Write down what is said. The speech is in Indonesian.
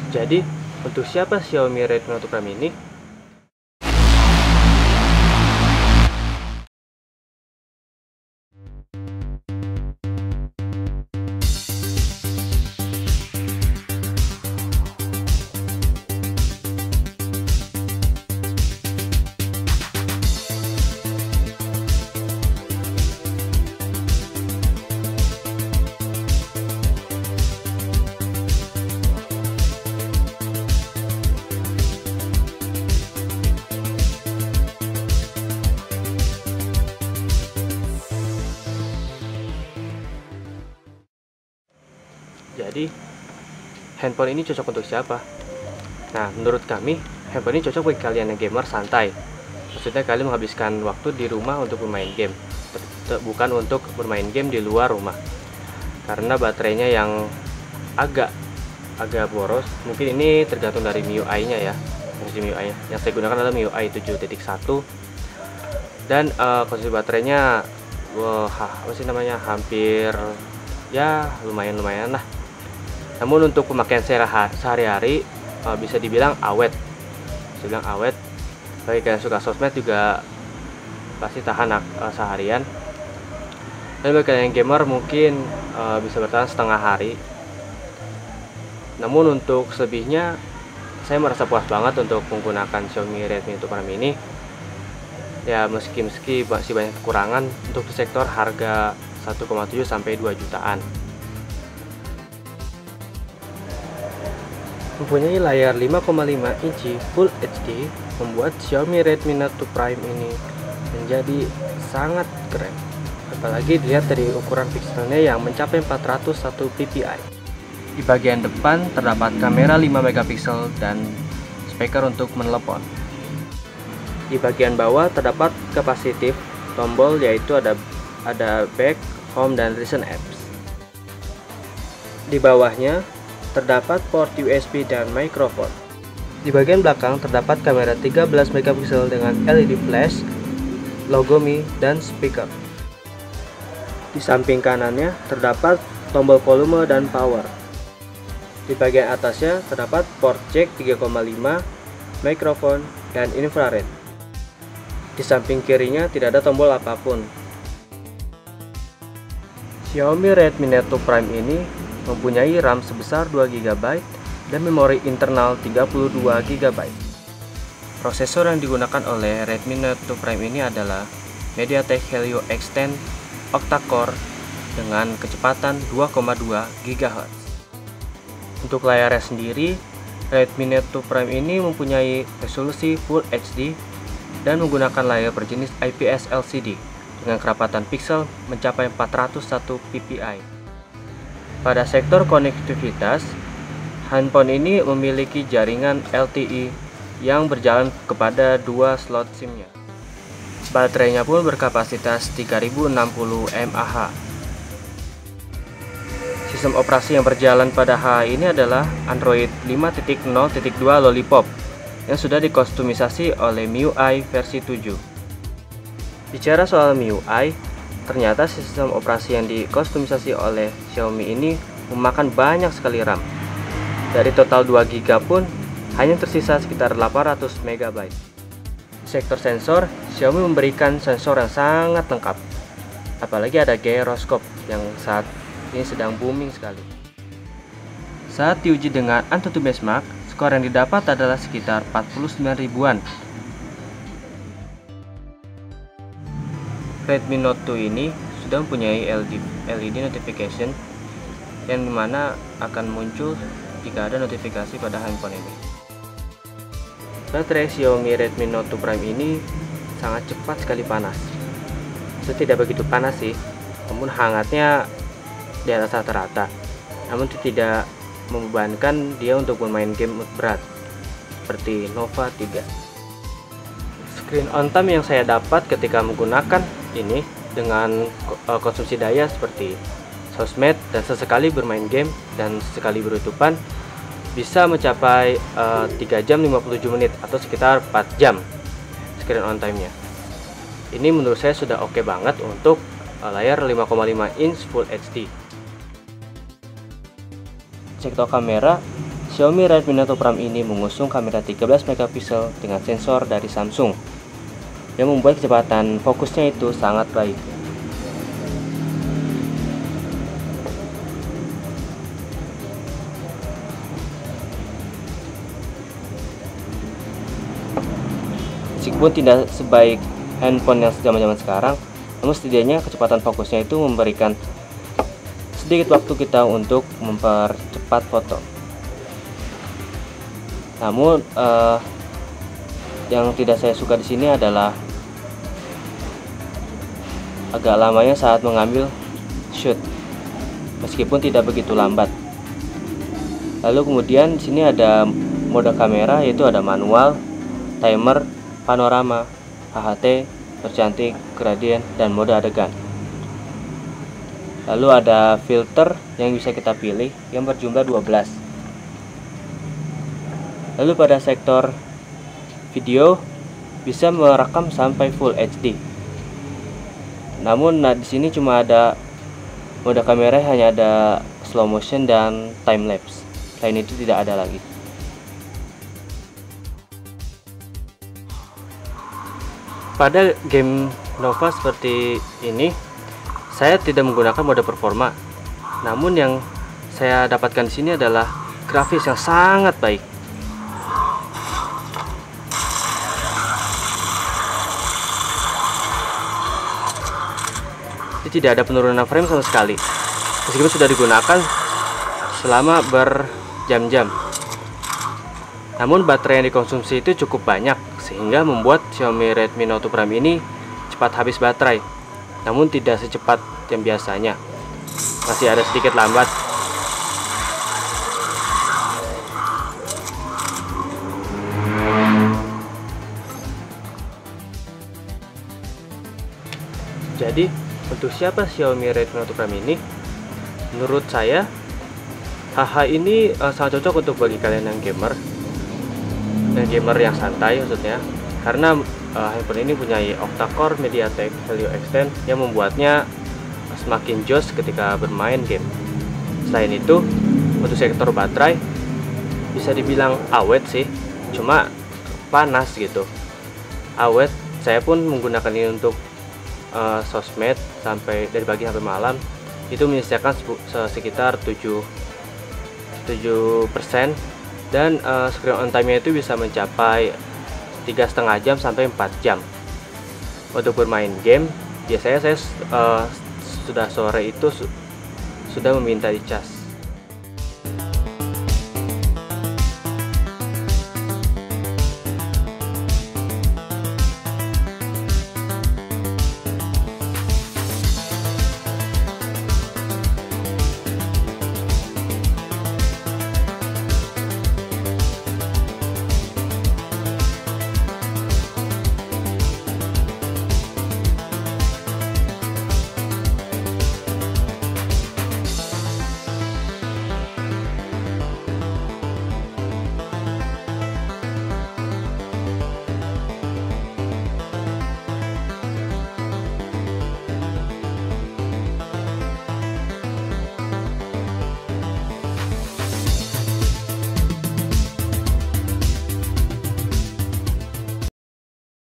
Jadi, untuk siapa Xiaomi Redmi Note Prime ini? Jadi, handphone ini cocok untuk siapa? Nah, menurut kami, handphone ini cocok bagi kalian yang gamer santai. Maksudnya kalian menghabiskan waktu di rumah untuk bermain game, bukan untuk bermain game di luar rumah. Karena baterainya yang agak boros. Mungkin ini tergantung dari MIUI-nya ya. MIUI yang saya gunakan adalah MIUI 7.1 dan konsumsi baterainya hampir ya lumayan lah. Namun untuk pemakaian sehari-hari bisa dibilang awet. Bagi kalian suka sosmed juga pasti tahan seharian. Dan bagi kalian yang gamer mungkin bisa bertahan setengah hari. Namun untuk selebihnya saya merasa puas banget untuk menggunakan Xiaomi Redmi Note Prime ini. Ya meski masih banyak kekurangan untuk di sektor harga 1,7 sampai 2 jutaan. Mempunyai layar 5,5 inci Full HD membuat Xiaomi Redmi Note Prime ini menjadi sangat keren. Apalagi dilihat dari ukuran pikselnya yang mencapai 401 ppi. Di bagian depan terdapat kamera 5 megapiksel dan speaker untuk menelepon. Di bagian bawah terdapat kapasitif tombol, yaitu ada back, home, dan recent apps. Di bawahnya terdapat port USB dan mikrofon. Di bagian belakang terdapat kamera 13 megapiksel dengan LED flash, logo Mi, dan speaker. Di samping kanannya terdapat tombol volume dan power. Di bagian atasnya terdapat port jack 3,5, mikrofon, dan infrared. Di samping kirinya tidak ada tombol apapun. Xiaomi Redmi Note Prime ini mempunyai RAM sebesar 2 GB dan memori internal 32 GB. Prosesor yang digunakan oleh Redmi Note Prime ini adalah MediaTek Helio X10 octa-core dengan kecepatan 2,2 GHz. Untuk layarnya sendiri, Redmi Note Prime ini mempunyai resolusi Full HD dan menggunakan layar berjenis IPS LCD dengan kerapatan piksel mencapai 401 ppi. Pada sektor konektivitas, handphone ini memiliki jaringan LTE yang berjalan kepada 2 slot SIM-nya. Baterainya pun berkapasitas 3060 mAh. Sistem operasi yang berjalan pada HA ini adalah Android 5.0.2 Lollipop yang sudah dikostumisasi oleh MIUI versi 7. Bicara soal MIUI, ternyata sistem operasi yang dikostumisasi oleh Xiaomi ini memakan banyak sekali RAM. Dari total 2 GB pun hanya tersisa sekitar 800 MB. Sektor sensor, Xiaomi memberikan sensor yang sangat lengkap. Apalagi ada gyroscope yang saat ini sedang booming sekali. Saat diuji dengan AnTuTu Benchmark, skor yang didapat adalah sekitar 49 ribuan. Redmi Note 2 ini sudah mempunyai LED notification yang dimana akan muncul jika ada notifikasi pada handphone ini. Baterai Xiaomi Redmi Note 2 Prime ini sangat cepat sekali panas. Itu tidak begitu panas sih, namun hangatnya di atas rata-rata. Namun itu tidak membebankan dia untuk bermain game berat seperti Nova 3. Screen on time yang saya dapat ketika menggunakan ini dengan konsumsi daya seperti sosmed dan sesekali bermain game dan sesekali berutupan bisa mencapai 3 jam 57 menit atau sekitar 4 jam screen on time-nya. Ini menurut saya sudah oke banget untuk layar 5,5 inch Full HD. Sektor kamera, Xiaomi Redmi Note Prime ini mengusung kamera 13 megapiksel dengan sensor dari Samsung yang membuat kecepatan fokusnya itu sangat baik. Meskipun tidak sebaik handphone yang zaman-zaman sekarang, namun setidaknya kecepatan fokusnya itu memberikan sedikit waktu kita untuk mempercepat foto. Namun yang tidak saya suka di sini adalah agak lamanya saat mengambil shoot, meskipun tidak begitu lambat. Lalu kemudian di sini ada mode kamera, yaitu ada manual, timer, panorama, HHT, tercantik, gradien, dan mode adegan. Lalu ada filter yang bisa kita pilih yang berjumlah 12. Lalu pada sektor video bisa merekam sampai Full HD. Namun di sini cuma ada mode kamera, hanya ada slow motion dan time lapse. Lain itu tidak ada lagi. Pada game Nova seperti ini, saya tidak menggunakan mode performa. Namun yang saya dapatkan di sini adalah grafis yang sangat baik. Jadi tidak ada penurunan frame sama sekali, meskipun sudah digunakan selama berjam-jam. Namun baterai yang dikonsumsi itu cukup banyak, sehingga membuat Xiaomi Redmi Note Prime ini cepat habis baterai. Namun tidak secepat yang biasanya, masih ada sedikit lambat. Jadi untuk siapa Xiaomi Redmi Note Prime ini? Menurut saya HH ini sangat cocok untuk bagi kalian yang gamer yang santai maksudnya, karena handphone ini punya octa-core MediaTek Helio X10 yang membuatnya semakin jos ketika bermain game. Selain itu, untuk sektor baterai bisa dibilang awet sih, cuma panas gitu. Awet, saya pun menggunakan ini untuk sosmed sampai dari pagi sampai malam, itu menyisihkan sekitar 7%, dan screen on time-nya itu bisa mencapai 3,5 jam sampai 4 jam. Untuk bermain game, biasanya saya sudah sore itu sudah meminta dicas.